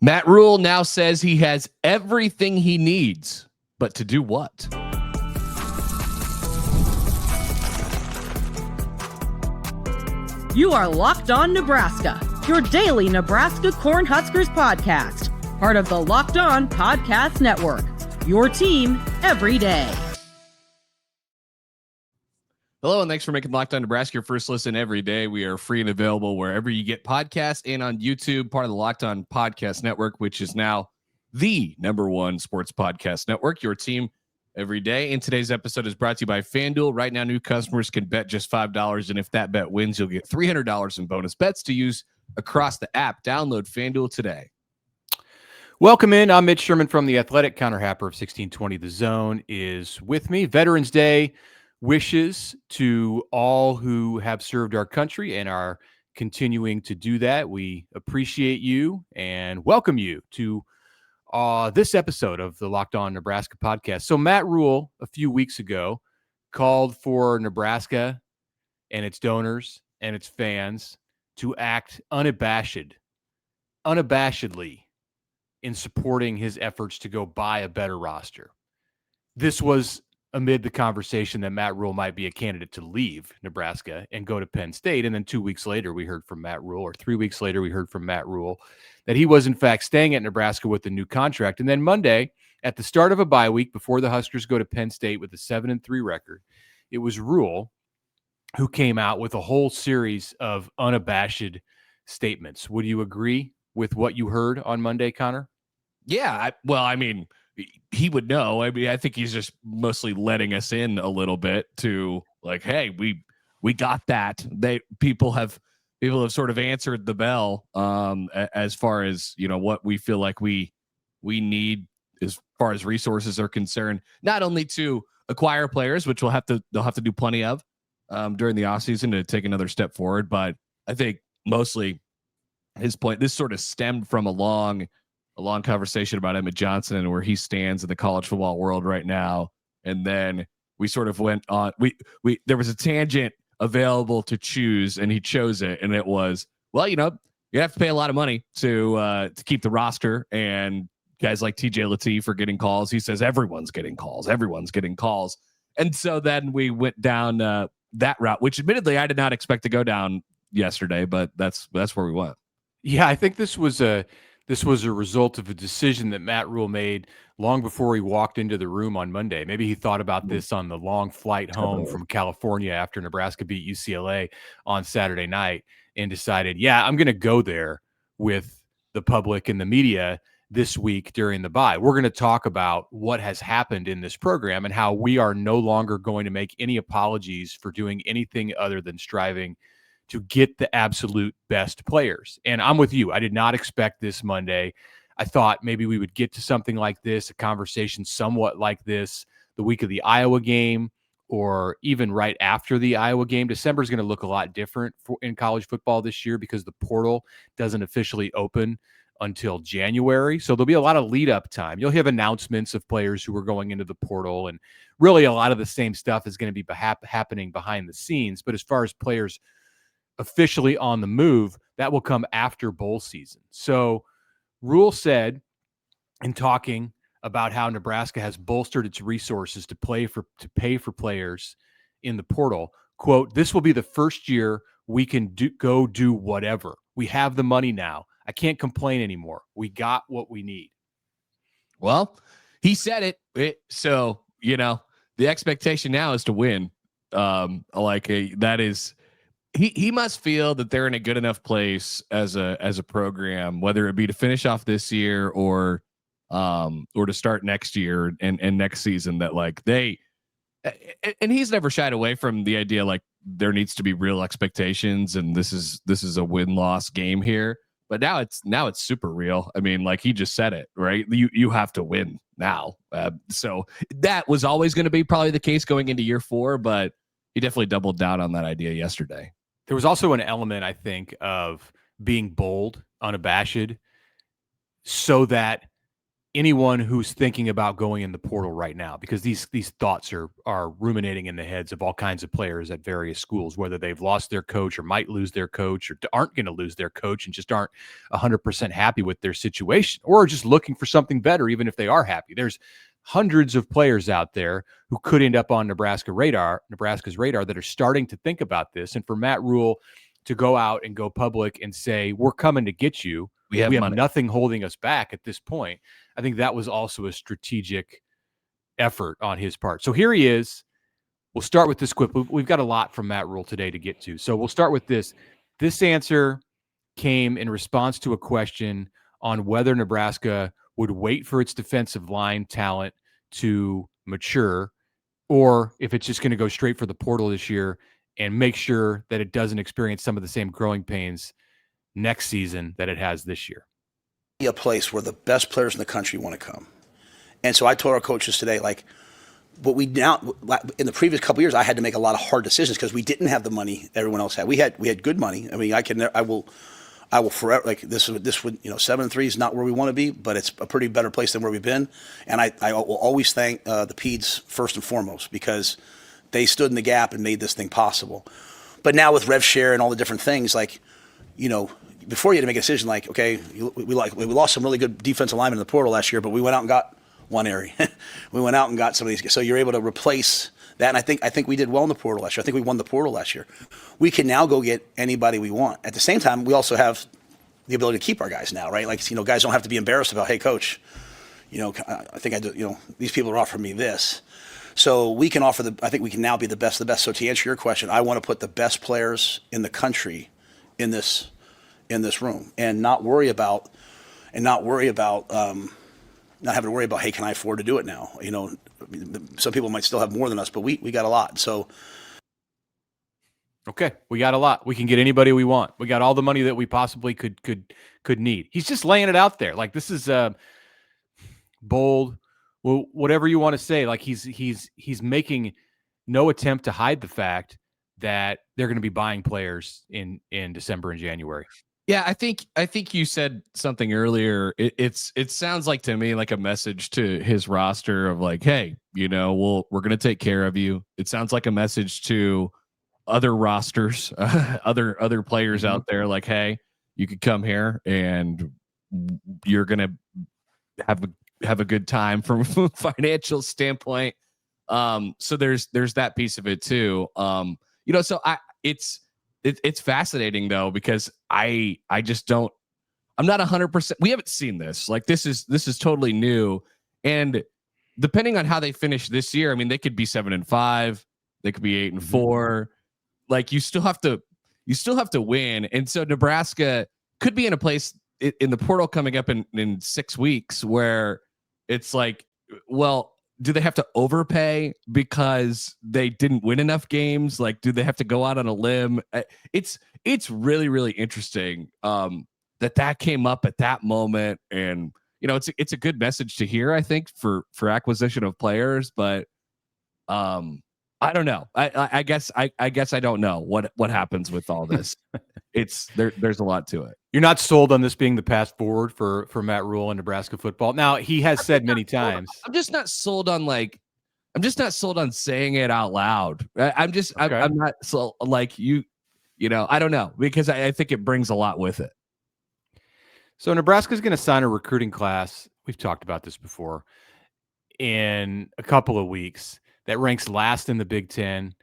Matt Rhule now says he has everything he needs, but to do what? You are Locked On Nebraska, your daily Nebraska Cornhuskers podcast, part of the Locked On Podcast Network, your team every day. Hello, and thanks for making Locked On Nebraska your first listen every day. We are free and available wherever you get podcasts and on YouTube, part of the Locked On Podcast Network, which is now the #1 sports podcast network, your team every day. And today's episode is brought to you by FanDuel. Right now, new customers can bet just $5, and if that bet wins, you'll get $300 in bonus bets to use across the app. Download FanDuel today. Welcome in. I'm Mitch Sherman from The Athletic. Connor Happer of 1620 The Zone is with me. Veterans Day wishes to all who have served our country and are continuing to do that. We appreciate you and welcome you to this episode of the Locked On Nebraska podcast. So Matt Rhule, a few weeks ago, called for Nebraska and its donors and its fans to act unabashedly in supporting his efforts to go buy a better roster. This was amid the conversation that Matt Rhule might be a candidate to leave Nebraska and go to Penn State. And then 2 weeks later, we heard from Matt Rhule, or 3 weeks later, we heard from Matt Rhule that he was in fact staying at Nebraska with a new contract. And then Monday, at the start of a bye week before the Huskers go to Penn State with a 7-3 record, it was Rhule who came out with a whole series of unabashed statements. Would you agree with what you heard on Monday, Connor? Yeah, he would know. I think he's just mostly letting us in a little bit to like, hey, we got that. People have sort of answered the bell as far as, you know, what we feel like we need as far as resources are concerned, not only to acquire players, which they'll have to do plenty of during the offseason to take another step forward, but I think mostly his point, this sort of stemmed from a long conversation about Emmett Johnson and where he stands in the college football world right now. And then we sort of went on, there was a tangent available to choose and he chose it. And it was, well, you know, you have to pay a lot of money to keep the roster, and guys like TJ Lateef are getting calls. He says, everyone's getting calls. And so then we went down that route, which admittedly I did not expect to go down yesterday, but that's where we went. Yeah, I think this was a result of a decision that Matt Rhule made long before he walked into the room on Monday. Maybe he thought about this on the long flight home from California after Nebraska beat UCLA on Saturday night and decided, yeah, I'm going to go there with the public and the media this week during the bye. We're going to talk about what has happened in this program and how we are no longer going to make any apologies for doing anything other than striving to get the absolute best players. And I'm with you. I did not expect this Monday. I thought maybe we would get to something like this, a conversation somewhat like this, the week of the Iowa game, or even right after the Iowa game. December is going to look a lot different in college football this year because the portal doesn't officially open until January. So there'll be a lot of lead up time. You'll have announcements of players who are going into the portal, and really a lot of the same stuff is going to be happening behind the scenes. But as far as players officially on the move, that will come after bowl season. So Rhule said, in talking about how Nebraska has bolstered its resources to pay for players in the portal, quote, "This will be the first year we can go do whatever. We have the money now. I can't complain anymore. We got what we need." Well, he said it. So, you know, the expectation now is to win. That is, he must feel that they're in a good enough place as a program, whether it be to finish off this year or to start next year and next season, that like and he's never shied away from the idea like there needs to be real expectations and this is a win-loss game here. But now it's super real. I mean, like he just said it, right? You have to win now. So that was always going to be probably the case going into year 4, but he definitely doubled down on that idea yesterday. There was also an element, I think, of being bold, unabashed, so that anyone who's thinking about going in the portal right now, because these thoughts are ruminating in the heads of all kinds of players at various schools, whether they've lost their coach or might lose their coach or aren't going to lose their coach and just aren't 100% happy with their situation, or just looking for something better, even if they are happy. There's hundreds of players out there who could end up on Nebraska's radar that are starting to think about this. And for Matt Rhule to go out and go public and say, we're coming to get you, we have nothing holding us back at this point, I think that was also a strategic effort on his part. So here he is. We'll start with this quip. We've got a lot from Matt Rhule today to get to. So we'll start with this. This answer came in response to a question on whether Nebraska would wait for its defensive line talent to mature, or if it's just going to go straight for the portal this year and make sure that it doesn't experience some of the same growing pains next season that it has this year. A place where the best players in the country want to come. And so I told our coaches today, like, what we now, in the previous couple of years, I had to make a lot of hard decisions because we didn't have the money everyone else had. We had good money. I mean, I will forever, like, this would 7-3 is not where we want to be, but it's a pretty better place than where we've been. And I will always thank the Peds first and foremost, because they stood in the gap and made this thing possible. But now with rev share and all the different things, like, before you had to make a decision, like, okay, we lost some really good defensive linemen in the portal last year, but we went out and got one area. We went out and got some of these guys. So you're able to replace that. And I think we did well in the portal last year. I think we won the portal last year. We can now go get anybody we want. At the same time, we also have the ability to keep our guys now, right? Like, guys don't have to be embarrassed about, hey, coach, I think I do, these people are offering me this. So we can offer I think we can now be the best of the best. So to answer your question, I want to put the best players in the country in this room, and not having to worry about, hey, can I afford to do it now? Some people might still have more than us, but we got a lot. So, okay, we got a lot. We can get anybody we want. We got all the money that we possibly could need. He's just laying it out there. Like, this is bold. Well, whatever you want to say. Like, he's making no attempt to hide the fact that they're going to be buying players in December and January. Yeah, I think you said something earlier. It sounds like to me like a message to his roster of like, hey, we're going to take care of you. It sounds like a message to other rosters, other players out there, like, hey, you could come here and you're going to have a good time from a financial standpoint. So there's that piece of it too. So it's fascinating though, because I'm not 100%. We haven't seen this. Like, this is totally new. And depending on how they finish this year, I mean, they could be 7-5, they could be 8-4. Like, you still have to win. And so Nebraska could be in a place in the portal coming up in 6 weeks where it's like, well, do they have to overpay because they didn't win enough games? Like, do they have to go out on a limb? It's really, really interesting that came up at that moment. And, it's a good message to hear, I think, for acquisition of players. But I don't know. I guess I don't know what happens with all this. There's a lot to it. You're not sold on this being the path forward for Matt Rhule and Nebraska football. Now, he has said many times. I'm just not sold on saying it out loud. I'm not so like I don't know, because I think it brings a lot with it. So Nebraska's going to sign a recruiting class. We've talked about this before, in a couple of weeks, that ranks last in the Big Ten,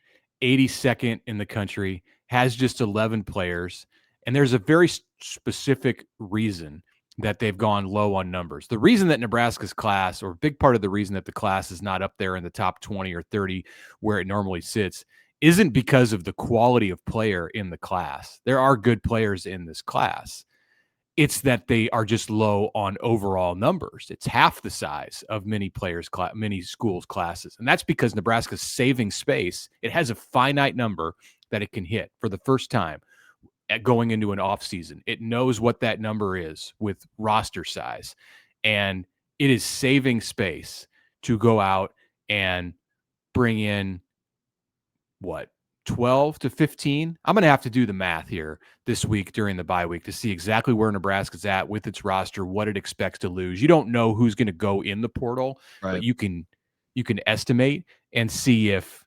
82nd in the country, has just 11 players. And there's a very specific reason that they've gone low on numbers. The reason that Nebraska's class, or a big part of the reason that the class is not up there in the top 20 or 30 where it normally sits, isn't because of the quality of player in the class. There are good players in this class. It's that they are just low on overall numbers. It's half the size of many schools' classes. And that's because Nebraska's saving space. It has a finite number that it can hit for the first time going into an off season. It knows what that number is with roster size, and it is saving space to go out and bring in 12 to 15. I'm going to have to do the math here this week during the bye week to see exactly where Nebraska's at with its roster, what it expects to lose. You don't know who's going to go in the portal, but you can estimate and see if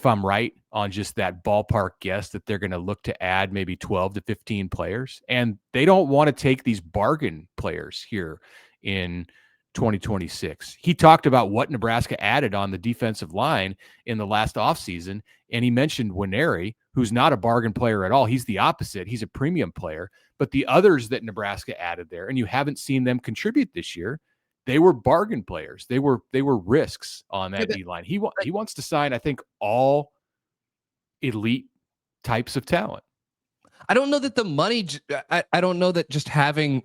I'm right on just that ballpark guess that they're going to look to add maybe 12 to 15 players. And they don't want to take these bargain players here in 2026. He talked about what Nebraska added on the defensive line in the last offseason, and he mentioned Winery, who's not a bargain player at all. He's the opposite. He's a premium player. But the others that Nebraska added there, and you haven't seen them contribute this year, they were bargain players. They were risks on that D-line. He wants to sign, I think, all elite types of talent. I don't know that the money. I don't know that just having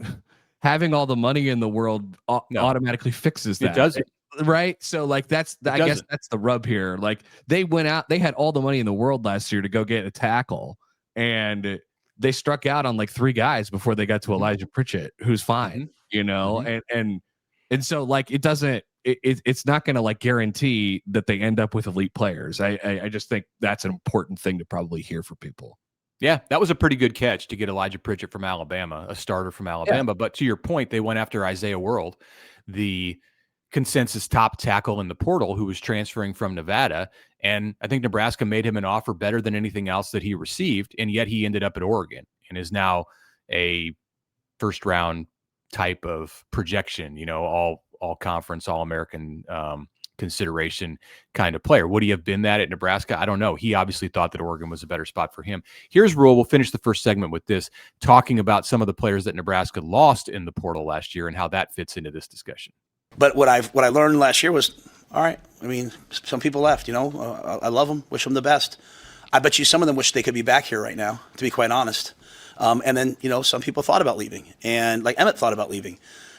all the money in the world automatically fixes that. It doesn't. Right. So like I guess that's the rub here. Like they went out, they had all the money in the world last year to go get a tackle, and they struck out on like 3 guys before they got to Elijah Pritchett, who's fine, and so like it doesn't, it's not going to like guarantee that they end up with elite players. I just think that's an important thing to probably hear for people. Yeah, that was a pretty good catch to get Elijah Pritchett from Alabama, a starter from Alabama. Yeah. But to your point, they went after Isaiah World, the consensus top tackle in the portal who was transferring from Nevada. And I think Nebraska made him an offer better than anything else that he received. And yet he ended up at Oregon and is now a first round type of projection, all conference, all American consideration kind of player. Would he have been that at Nebraska? I don't know. He obviously thought that Oregon was a better spot for him. Here's Rhule. We'll finish the first segment with this, talking about some of the players that Nebraska lost in the portal last year and how that fits into this discussion. But what I learned last year was, all right, I mean, some people left, I love them, wish them the best. I bet you some of them wish they could be back here right now, to be quite honest. And then, some people thought about leaving, and like Emmett thought about leaving.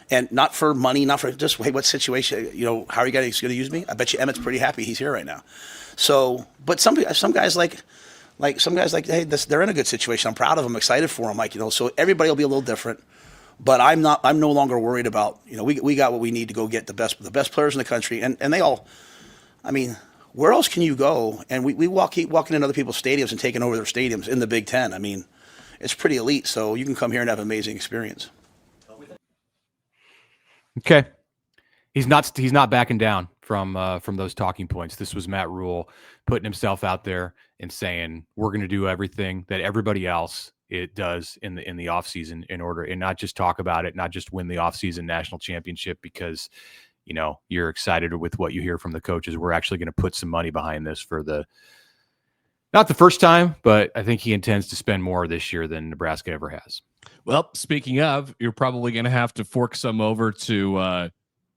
And not for money, not for just, hey, what situation, how are you guys going to use me? I bet you Emmett's pretty happy he's here right now. So, but some guys hey, they're in a good situation. I'm proud of them, excited for them. So everybody will be a little different. But I'm no longer worried about, we got what we need to go get the best players in the country. And they all, I mean, where else can you go? And we keep walking in other people's stadiums and taking over their stadiums in the Big Ten. I mean, it's pretty elite. So you can come here and have an amazing experience. Okay. He's not backing down from those talking points. This was Matt Rhule putting himself out there and saying, we're going to do everything that everybody else it does in the offseason in order, and not just talk about it, not just win the offseason national championship because, you're excited with what you hear from the coaches. We're actually going to put some money behind this for not the first time, but I think he intends to spend more this year than Nebraska ever has. Well, speaking of, you're probably going to have to fork some over to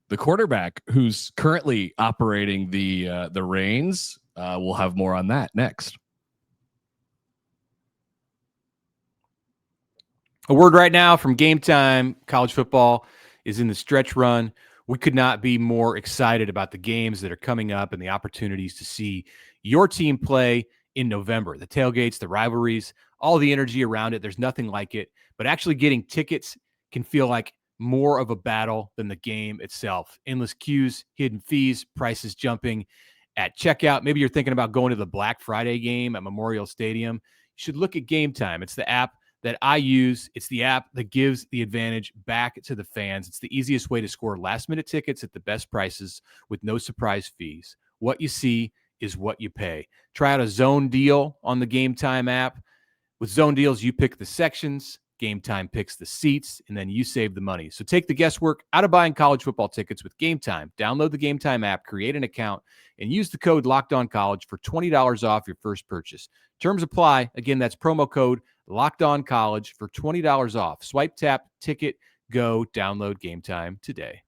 the quarterback who's currently operating the reins. We'll have more on that next. A word right now from Game Time. College football is in the stretch run. We could not be more excited about the games that are coming up and the opportunities to see your team play in November. The tailgates, the rivalries, all the energy around it. There's nothing like it. But actually getting tickets can feel like more of a battle than the game itself. Endless queues, hidden fees, prices jumping at checkout. Maybe you're thinking about going to the Black Friday game at Memorial Stadium. You should look at Game Time. It's the app that I use. It's the app that gives the advantage back to the fans. It's the easiest way to score last-minute tickets at the best prices with no surprise fees. What you see is what you pay. Try out a zone deal on the Game Time app. With zone deals, you pick the sections, Game Time picks the seats, and then you save the money. So take the guesswork out of buying college football tickets with Game Time. Download the Game Time app, create an account, and use the code LOCKEDONCollege for $20 off your first purchase. Terms apply. Again, that's promo code LOCKEDONCollege for $20 off. Swipe, tap, ticket, go. Download Game Time today.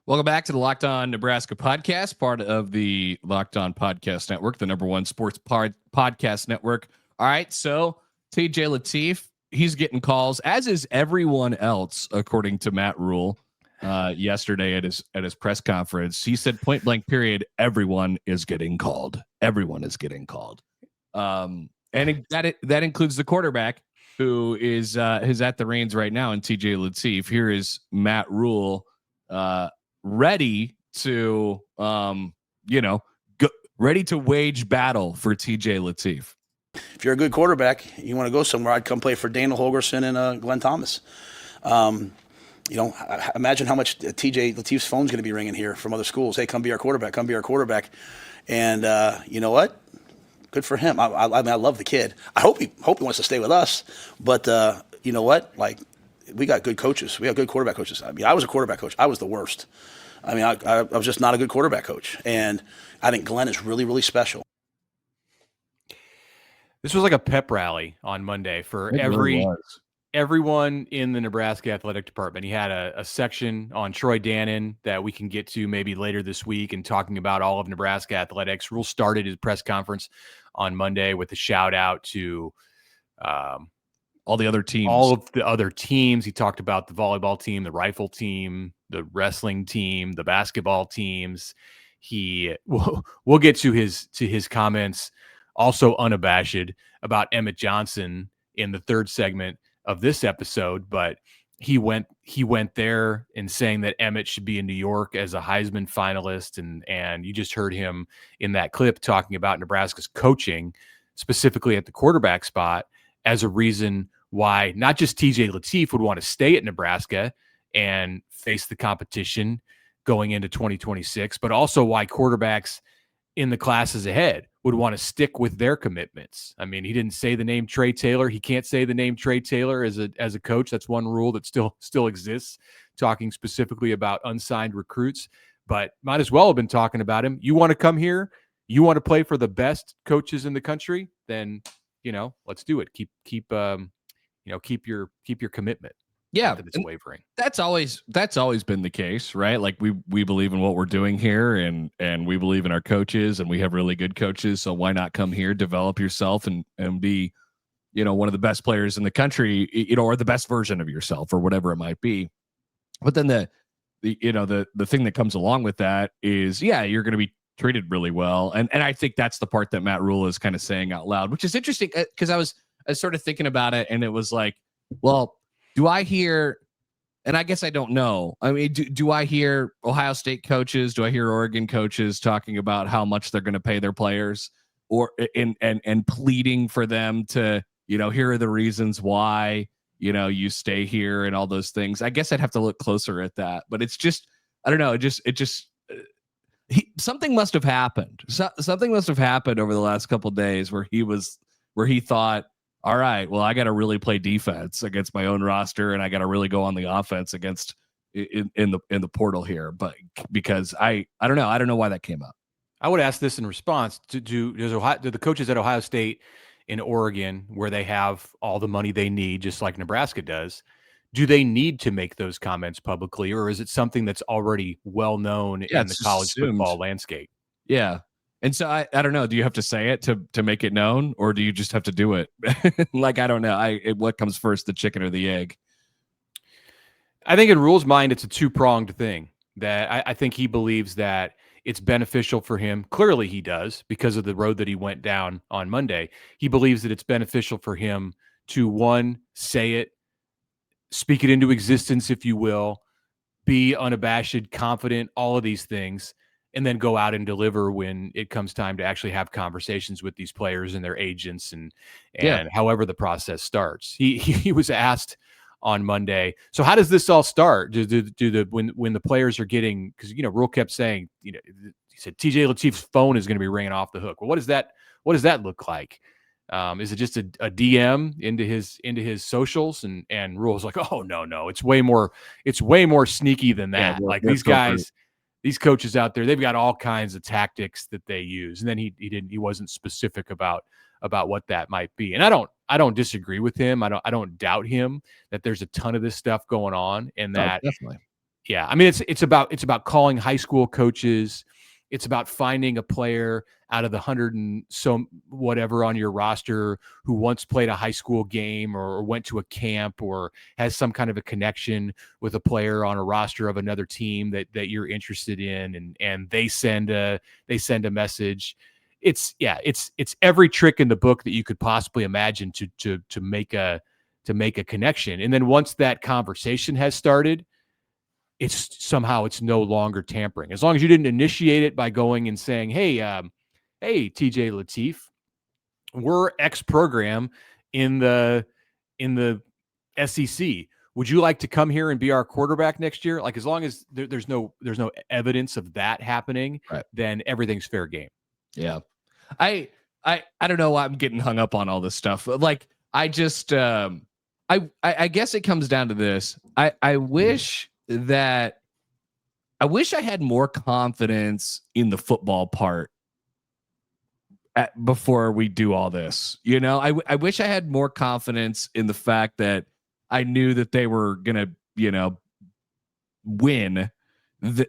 Welcome back to the Locked On Nebraska podcast, part of the Locked On Podcast Network, the #1 sports podcast network. All right, so TJ Lateef, he's getting calls, as is everyone else, according to Matt Rhule yesterday at his press conference. He said, point blank period, everyone is getting called. Everyone is getting called. And that includes the quarterback who is at the reins right now, and TJ Lateef. Here is Matt Rhule ready to, ready to wage battle for TJ Lateef. If you're a good quarterback, you want to go somewhere, I'd come play for Daniel Holgerson and Glenn Thomas. Imagine how much TJ Lateef's phone's going to be ringing here from other schools. Hey, come be our quarterback. Come be our quarterback. And you know what? Good for him. I mean, I love the kid. I hope he wants to stay with us. But you know what? Like, we got good coaches. We have good quarterback coaches. I mean, I was a quarterback coach. I was the worst. I mean, I was just not a good quarterback coach. And I think Glenn is really, really special. This was like a pep rally on Monday for everyone in the Nebraska athletic department. He had a section on Troy Dannon that we can get to maybe later this week and talking about all of Nebraska athletics. Rhule started his press conference on Monday with a shout out to all the other teams. All of the other teams. He talked about the volleyball team, the rifle team, the wrestling team, the basketball teams. We'll get to his comments, also unabashed, about Emmett Johnson in the third segment of this episode, but he went there in saying that Emmett should be in New York as a Heisman finalist, and you just heard him in that clip talking about Nebraska's coaching, specifically at the quarterback spot, as a reason why not just TJ Lateef would want to stay at Nebraska and face the competition going into 2026, but also why quarterbacks in the classes ahead would want to stick with their commitments. I mean, he didn't say the name Trey Taylor. He can't say the name Trey Taylor as a coach. That's one rule that still exists, talking specifically about unsigned recruits, but might as well have been talking about him. You want to come here? You want to play for the best coaches in the country? Then, let's do it. Keep your commitment. Yeah, that it's wavering. That's always been the case, right? Like we believe in what we're doing here, and we believe in our coaches, and we have really good coaches. So why not come here, develop yourself, and be, one of the best players in the country, or the best version of yourself, or whatever it might be. But then the thing that comes along with that is, you're going to be treated really well, and I think that's the part that Matt Rhule is kind of saying out loud, which is interesting because I was sort of thinking about it, and it was like, well, do I hear, and I guess I don't know. I mean, do I hear Ohio State coaches? Do I hear Oregon coaches talking about how much they're going to pay their players, or and pleading for them to, here are the reasons why, you stay here and all those things? I guess I'd have to look closer at that, but it's just, I don't know. Something must have happened. Something must have happened over the last couple of days where he thought, all right, well, I got to really play defense against my own roster, and I got to really go on the offense against in the portal here. But because I don't know why that came up. I would ask this in response to the coaches at Ohio State and Oregon, where they have all the money they need, just like Nebraska does. Do they need to make those comments publicly, or is it something that's already well known in the college football landscape? Yeah. And so I don't know. Do you have to say it to make it known, or do you just have to do it? Like, I don't know. What comes first, the chicken or the egg? I think in Rhule's mind, it's a two-pronged thing. That I think he believes that it's beneficial for him. Clearly he does, because of the road that he went down on Monday. He believes that it's beneficial for him to, one, say it, speak it into existence, if you will, be unabashed, confident, all of these things, and then go out and deliver when it comes time to actually have conversations with these players and their agents and however the process starts. He was asked on Monday, so how does this all start? When the players are getting, because Rhule kept saying, he said TJ Lateef's phone is going to be ringing off the hook. Well, what does that look like? Is it just a DM into his socials? And Rhule's like, oh no, it's way more sneaky than that. Yeah, like these guys. These coaches out there, they've got all kinds of tactics that they use. And then he wasn't specific about what that might be. And I don't disagree with him. I don't doubt him that there's a ton of this stuff going on, and that definitely. Yeah. I mean, it's about calling high school coaches. It's about finding a player out of the 100 and so whatever on your roster who once played a high school game or went to a camp or has some kind of a connection with a player on a roster of another team that you're interested in, and they send a message. It's every trick in the book that you could possibly imagine to make a connection. And then once that conversation has started, it's no longer tampering. As long as you didn't initiate it by going and saying, hey, TJ Lateef, we're X program in the SEC. Would you like to come here and be our quarterback next year? Like, as long as there's no evidence of that happening, right, then everything's fair game. Yeah. I don't know why I'm getting hung up on all this stuff. Like, I just I guess it comes down to this. I wish I had more confidence in the football part before we do all this. You know, I wish I had more confidence in the fact that I knew that they were gonna, win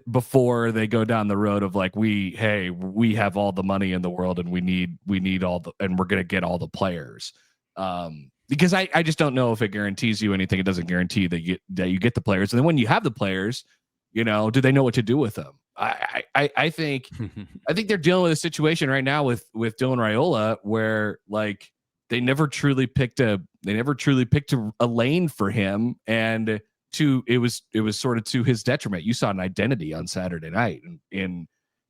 before they go down the road of like, we have all the money in the world and we need all the, and we're gonna get all the players. Because I just don't know if it guarantees you anything. It doesn't guarantee that you get the players. And then when you have the players, do they know what to do with them? I think they're dealing with a situation right now with Dylan Raiola where like they never truly picked a lane for him, and it was sort of to his detriment. You saw an identity on Saturday night in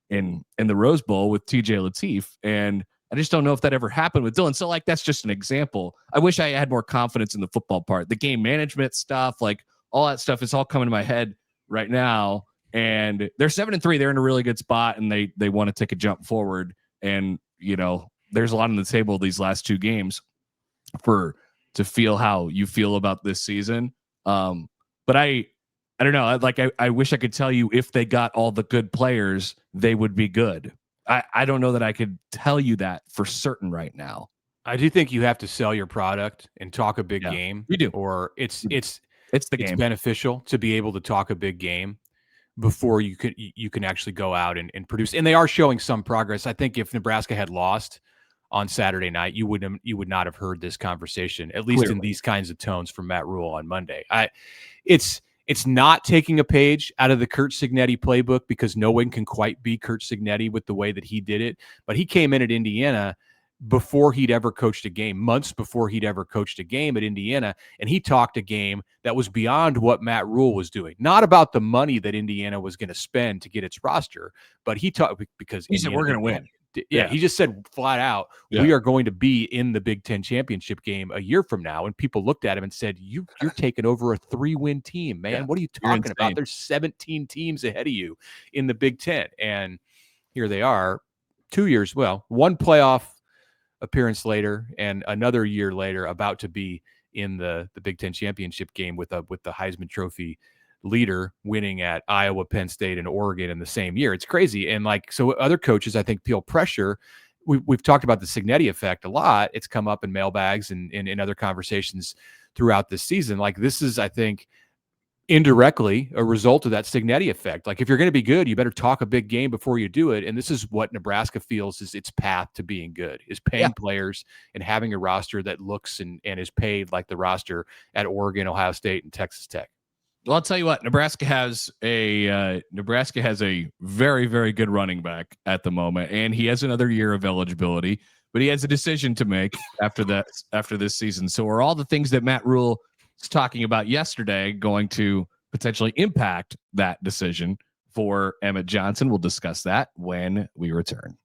the Rose Bowl with TJ Lateef, and I just don't know if that ever happened with Dylan. So like that's just an example. I wish I had more confidence in the football part, the game management stuff, like all that stuff is all coming to my head right now. And they're 7-3. They're in a really good spot, and they want to take a jump forward. And there's a lot on the table these last two games to feel how you feel about this season. But I don't know. I wish I could tell you if they got all the good players, they would be good. I don't know that I could tell you that for certain right now. I do think you have to sell your product and talk a big game. You do, or it's game. It's beneficial to be able to talk a big game before you can actually go out and produce. And they are showing some progress. I think if Nebraska had lost on Saturday night, you would not have heard this conversation, at least in these kinds of tones, from Matt Rhule on Monday. It's not taking a page out of the Curt Cignetti playbook, because no one can quite be Curt Cignetti with the way that he did it. But he came in at Indiana before he'd ever coached a game, months before he'd ever coached a game at Indiana, and he talked a game that was beyond what Matt Rhule was doing. Not about the money that Indiana was going to spend to get its roster, but he talked because he said we're going to win. Yeah, he just said flat out, we are going to be in the Big Ten championship game a year from now. And people looked at him and said, you're taking over a 3-win team, man. Yeah, what are you talking about? There's 17 teams ahead of you in the Big Ten. And here they are 2 years, one playoff appearance later and another year later, about to be in the Big Ten championship game with the Heisman Trophy leader winning at Iowa, Penn State, and Oregon in the same year. It's crazy. And so other coaches, I think, feel pressure. We've talked about the Cignetti effect a lot. It's come up in mailbags and in other conversations throughout this season. Like, this is, I think, indirectly a result of that Cignetti effect. Like, if you're going to be good, you better talk a big game before you do it. And this is what Nebraska feels is its path to being good, is paying players and having a roster that looks and is paid like the roster at Oregon, Ohio State, and Texas Tech. Well, I'll tell you what, Nebraska has a very, very good running back at the moment, and he has another year of eligibility, but he has a decision to make after this season. So are all the things that Matt Rhule was talking about yesterday going to potentially impact that decision for Emmett Johnson? We'll discuss that when we return.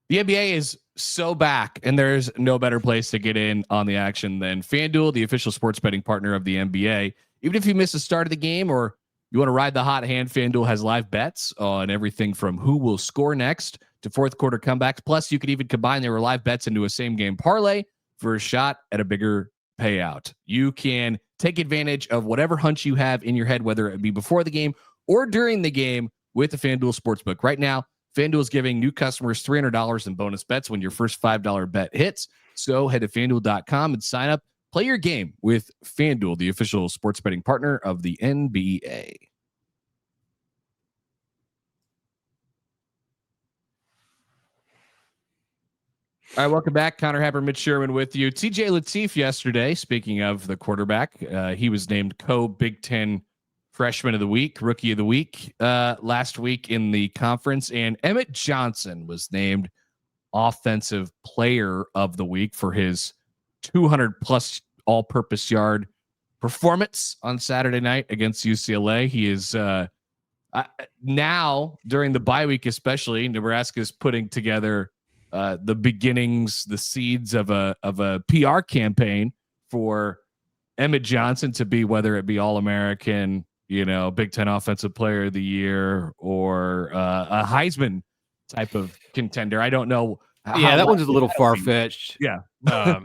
The NBA is so back, and there's no better place to get in on the action than FanDuel, the official sports betting partner of the NBA. Even if you miss the start of the game or you want to ride the hot hand, FanDuel has live bets on everything from who will score next to fourth quarter comebacks. Plus, you could even combine their live bets into a same game parlay for a shot at a bigger payout. You can take advantage of whatever hunch you have in your head, whether it be before the game or during the game, with the FanDuel Sportsbook. Right now, FanDuel is giving new customers $300 in bonus bets when your first $5 bet hits. So head to FanDuel.com and sign up. Play your game with FanDuel, the official sports betting partner of the NBA. All right, welcome back. Connor Happer, Mitch Sherman with you. TJ Lateef yesterday, speaking of the quarterback, he was named co-Big Ten Freshman of the Week, Rookie of the Week last week in the conference. And Emmett Johnson was named Offensive Player of the Week for his 200-plus all-purpose yard performance on Saturday night against UCLA. He is now during the bye week, especially Nebraska is putting together the beginnings, the seeds of a PR campaign for Emmett Johnson to be, whether it be All-American, Big Ten Offensive Player of the Year, or a Heisman type of contender. I don't know. Yeah, that one's a little far-fetched. Yeah.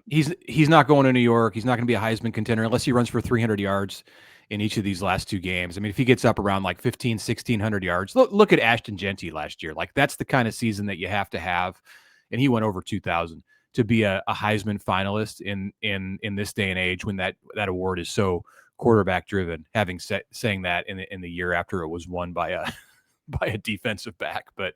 He's not going to New York. He's not going to be a Heisman contender unless he runs for 300 yards in each of these last two games. I mean, if he gets up around like 1,600 yards, look at Ashton Genty last year. Like, that's the kind of season that you have to have. And he went over 2,000 to be a Heisman finalist in this day and age when that award is so quarterback driven, saying that in the year after it was won by a defensive back, but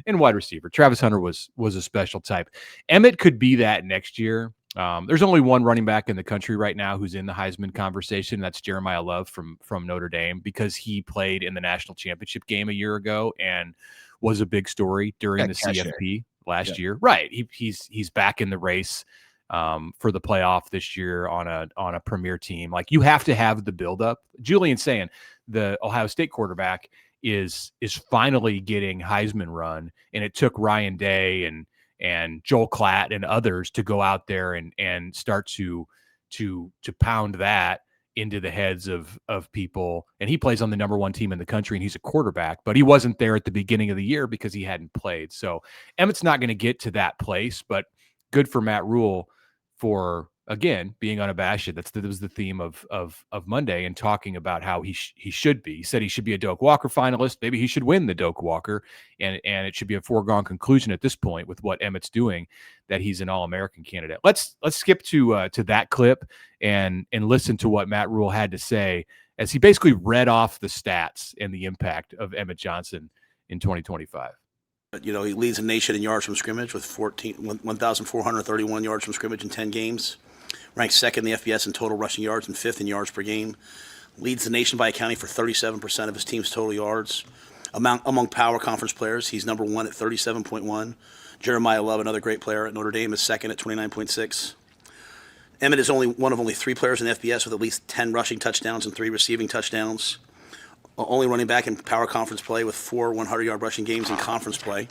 in wide receiver, Travis Hunter was a special type. Emmett could be that next year. There's only one running back in the country right now who's in the Heisman conversation. That's Jeremiah Love from Notre Dame, because he played in the national championship game a year ago and was a big story during the CFP last year. Right. He's back in the race for the playoff this year on a premier team. Like, you have to have the buildup. Julian's saying the Ohio State quarterback is finally getting Heisman run, and it took Ryan Day and Joel Klatt and others to go out there and start to pound that into the heads of people. And he plays on the number one team in the country, and he's a quarterback, but he wasn't there at the beginning of the year because he hadn't played. So Emmett's not going to get to that place, but good for Matt Rhule for, again, being unabashed. That was the theme of Monday, and talking about how he should be. He said he should be a Doak Walker finalist. Maybe he should win the Doak Walker, and it should be a foregone conclusion at this point with what Emmett's doing that he's an All-American candidate. Let's skip to that clip and listen to what Matt Rhule had to say as he basically read off the stats and the impact of Emmett Johnson in 2025. He leads the nation in yards from scrimmage with 1,431 yards from scrimmage in 10 games. Ranks second in the FBS in total rushing yards and fifth in yards per game. Leads the nation by accounting for 37% of his team's total yards. Among power conference players, he's number one at 37.1. Jeremiah Love, another great player at Notre Dame, is second at 29.6. Emmett is one of only three players in the FBS with at least 10 rushing touchdowns and 3 receiving touchdowns. Only running back in power conference play with 4 100-yard rushing games in conference play.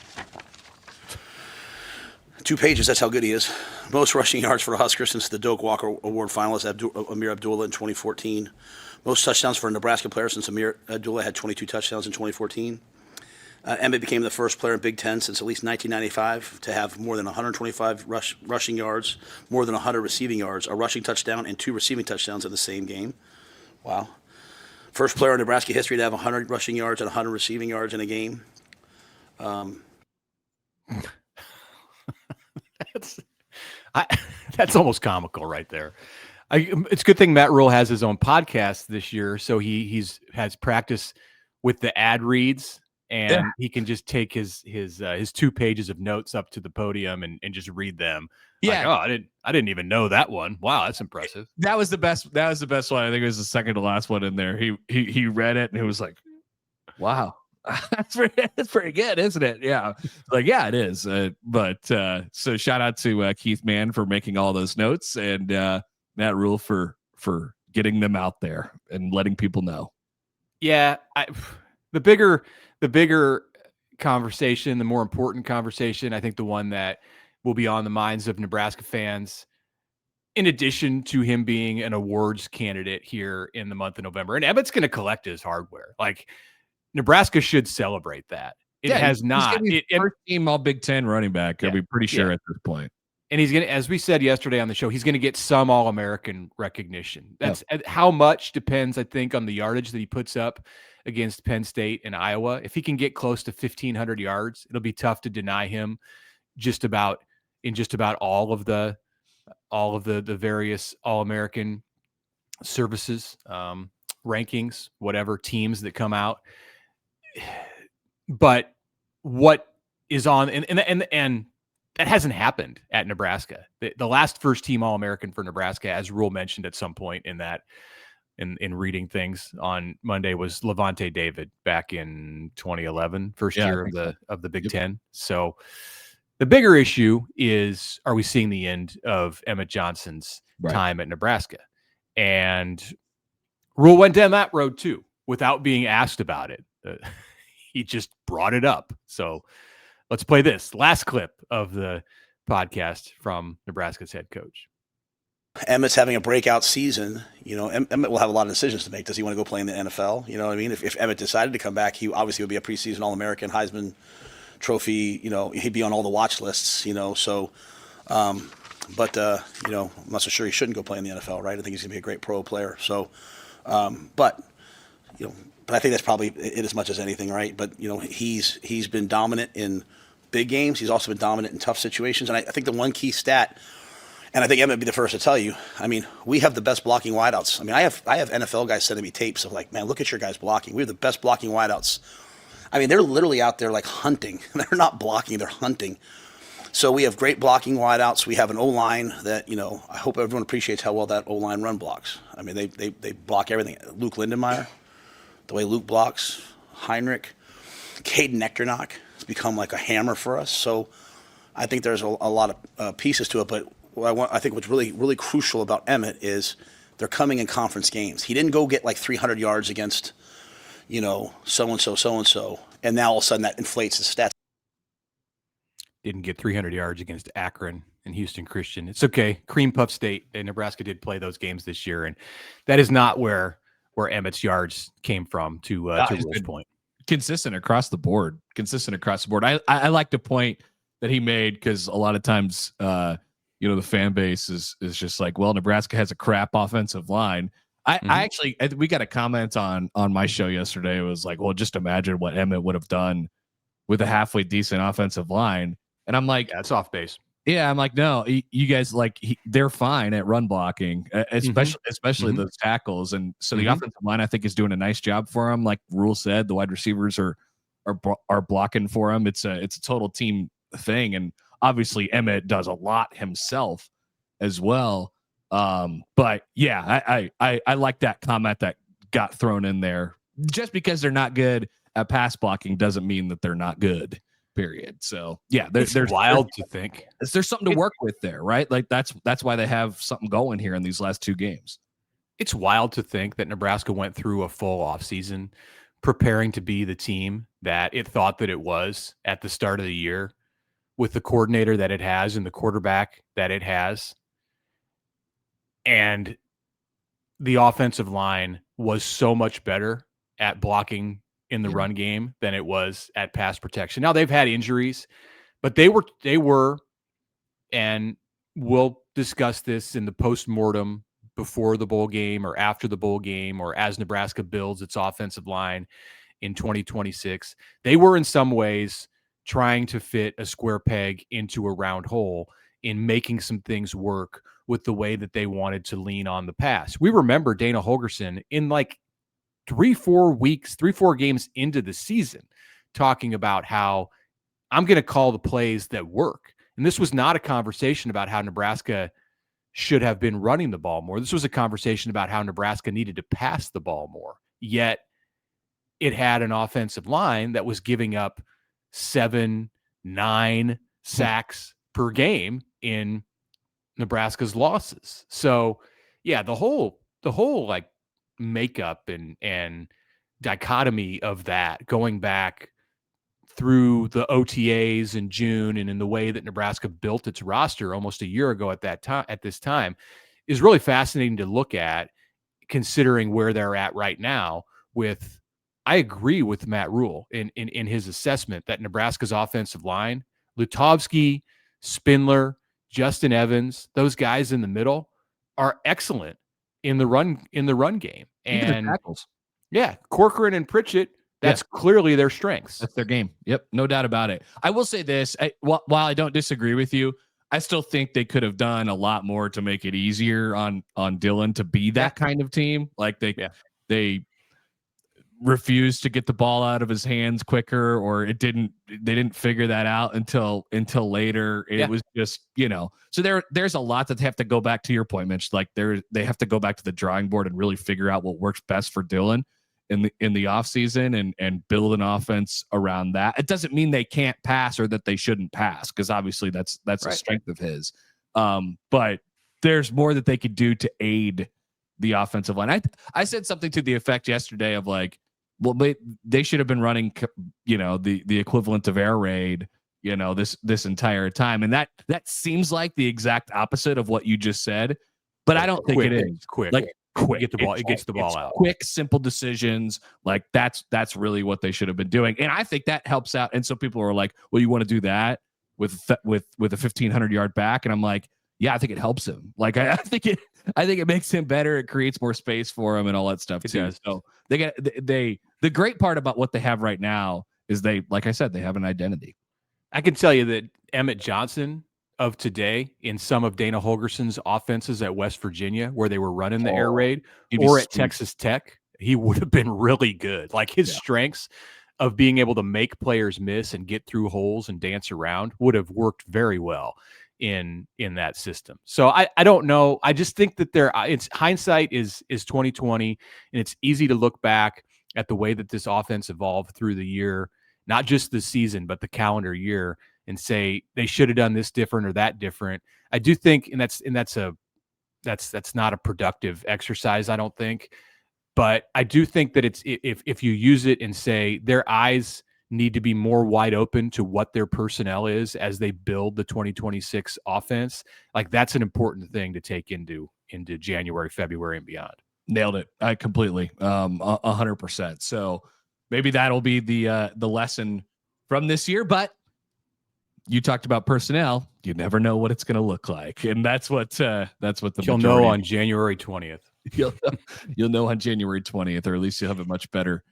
2 pages, that's how good he is. Most rushing yards for a Husker since the Doak Walker Award finalist Amir Abdullah in 2014. Most touchdowns for a Nebraska player since Amir Abdullah had 22 touchdowns in 2014. Emmett became the first player in Big Ten since at least 1995 to have more than 125 rushing yards, more than 100 receiving yards, a rushing touchdown, and 2 receiving touchdowns in the same game. Wow. First player in Nebraska history to have 100 rushing yards and 100 receiving yards in a game. That's almost comical right there. It's a good thing Matt Rhule has his own podcast this year, so he has practice with the ad reads, and he can just take his 2 pages of notes up to the podium and just read them. Yeah. Like, I didn't even know that one. Wow, that's impressive. That was the best one. I think it was the second to last one in there. He read it and it was like, wow. That's pretty good, isn't it? Yeah. Like, yeah, it is. So shout out to Keith Mann for making all those notes, and Matt Rhule for getting them out there and letting people know. Yeah. The bigger conversation, the more important conversation, I think the one that will be on the minds of Nebraska fans, in addition to him being an awards candidate here in the month of November. And Emmett's going to collect his hardware. Like, Nebraska should celebrate that. It has not. First team All Big Ten running back. I'll be pretty sure at this point. And he's going to, as we said yesterday on the show, he's going to get some All-American recognition. That's how much depends, I think, on the yardage that he puts up against Penn State and Iowa. If he can get close to 1,500 yards, it'll be tough to deny him in just about all of the various All-American services, rankings, whatever teams that come out. But what is on and that hasn't happened at Nebraska. The last first team All-American for Nebraska, as Rhule mentioned at some point in reading things on Monday, was Levante David back in 2011, first year of the Big Ten. So the bigger issue is, are we seeing the end of Emmett Johnson's time at Nebraska? And Rhule went down that road too without being asked about it. He just brought it up. So let's play this last clip of the podcast from Nebraska's head coach. Emmett's having a breakout season. Emmett will have a lot of decisions to make. Does he want to go play in the NFL? You know what I mean? If Emmett decided to come back, he obviously would be a preseason All-American, Heisman Trophy. He'd be on all the watch lists. So, I'm not so sure he shouldn't go play in the NFL, right? I think he's going to be a great pro player. So, but I think that's probably it as much as anything, right? But he's been dominant in big games. He's also been dominant in tough situations. And I think the one key stat, and I think Emmett would be the first to tell you, we have the best blocking wideouts. I have NFL guys sending me tapes of like, man, look at your guys blocking. We have the best blocking wideouts. They're literally out there like hunting. They're not blocking, they're hunting. So we have great blocking wideouts. We have an O-line that, I hope everyone appreciates how well that O-line run blocks. They block everything. Luke Lindenmeyer, the way Luke blocks, Heinrich, Caden Nectarnock has become like a hammer for us. So I think there's a lot of pieces to it. But I think what's really, really crucial about Emmett is they're coming in conference games. He didn't go get like 300 yards against, so-and-so, and now all of a sudden that inflates the stats. Didn't get 300 yards against Akron and Houston Christian. It's okay. Cream Puff State and Nebraska did play those games this year, and that is not where Emmett's yards came from. To Rhule's point, consistent across the board. I like the point that he made because a lot of times, the fan base is just like, well, Nebraska has a crap offensive line. We got a comment on my show yesterday. It was like, well, just imagine what Emmett would have done with a halfway decent offensive line. And I'm like, that's off base. Yeah, I'm like, no, you guys they're fine at run blocking, especially those tackles. And so the offensive line, I think, is doing a nice job for him. Like Rhule said, the wide receivers are blocking for him. It's a total team thing, and obviously Emmett does a lot himself as well. But yeah, I like that comment that got thrown in there. Just because they're not good at pass blocking doesn't mean that they're not good. Period. So yeah, there's wild to think there's something to work with there, right? Like that's why they have something going here in these last two games. It's wild to think that Nebraska went through a full offseason preparing to be the team that it thought that it was at the start of the year, with the coordinator that it has and the quarterback that it has. And the offensive line was so much better at blocking in the run game than it was at pass protection. Now they've had injuries, but they were, and we'll discuss this in the postmortem before the bowl game or after the bowl game or as Nebraska builds its offensive line in 2026. They were in some ways trying to fit a square peg into a round hole in making some things work with the way that they wanted to lean on the pass. We remember Dana Holgorsen in like 3-4 games into the season talking about how I'm going to call the plays that work. And this was not a conversation about how Nebraska should have been running the ball more. This was a conversation about how Nebraska needed to pass the ball more. Yet it had an offensive line that was giving up 7-9 sacks per game in Nebraska's losses. So yeah, the whole like makeup and dichotomy of that going back through the OTAs in June and in the way that Nebraska built its roster almost a year ago at this time is really fascinating to look at, considering where they're at right now. I agree with Matt Rhule in his assessment that Nebraska's offensive line, Lutovsky, Spindler, Justin Evans, those guys in the middle are excellent in the run game. And tackles. Yeah, Corcoran and Pritchett, that's clearly their strengths. That's their game. Yep, no doubt about it. I will say this, while I don't disagree with you, I still think they could have done a lot more to make it easier on Dillon to be that kind of team. Like they refused to get the ball out of his hands quicker, or they didn't figure that out until later. It was just, so there's a lot that they have to go back to your point, Mitch. Like they have to go back to the drawing board and really figure out what works best for Dillon in the offseason and build an offense around that. It doesn't mean they can't pass or that they shouldn't pass, because obviously that's right. A strength of his. But there's more that they could do to aid the offensive line. I said something to the effect yesterday of like, well, they should have been running, the equivalent of air raid, this entire time. And that seems like the exact opposite of what you just said, but I don't think it is quick. Like quick. Get the ball. It gets the ball out. Quick, simple decisions. Like that's really what they should have been doing. And I think that helps out. And so people are like, well, you want to do that with a 1,500-yard back? And I'm like, yeah, I think it helps him. Like I think it makes him better. It creates more space for him and all that stuff too. So the great part about what they have right now is like I said, they have an identity. I can tell you that Emmett Johnson of today in some of Dana Holgerson's offenses at West Virginia, where they were running the air raid, or at Texas Tech, he would have been really good. Like his strengths of being able to make players miss and get through holes and dance around would have worked very well in that system. So I don't know. I just think that it's hindsight is 2020, and it's easy to look back at the way that this offense evolved through the year, not just the season, but the calendar year, and say they should have done this different or that different. I do think, and that's not a productive exercise, I don't think. But I do think that it's if you use it and say their eyes need to be more wide open to what their personnel is as they build the 2026 offense, like that's an important thing to take into January, February, and beyond. Nailed it. I completely 100%. So maybe that'll be the lesson from this year. But you talked about personnel. You never know what it's going to look like, and that's what you'll know on January 20th. You'll know on January 20th, or at least you'll have a much better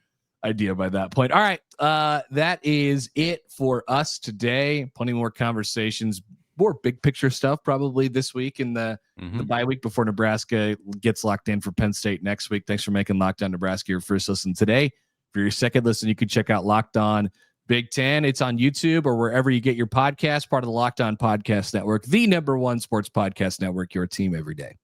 idea by that point. All right, that is it for us today. Plenty more conversations, more big picture stuff probably this week in the bye week before Nebraska gets locked in for Penn State next week. Thanks for making Locked On Nebraska your first listen today. For your second listen, you can check out Locked On Big Ten. It's on YouTube or wherever you get your podcast, part of the Locked On Podcast Network, the #1 sports podcast network, your team every day.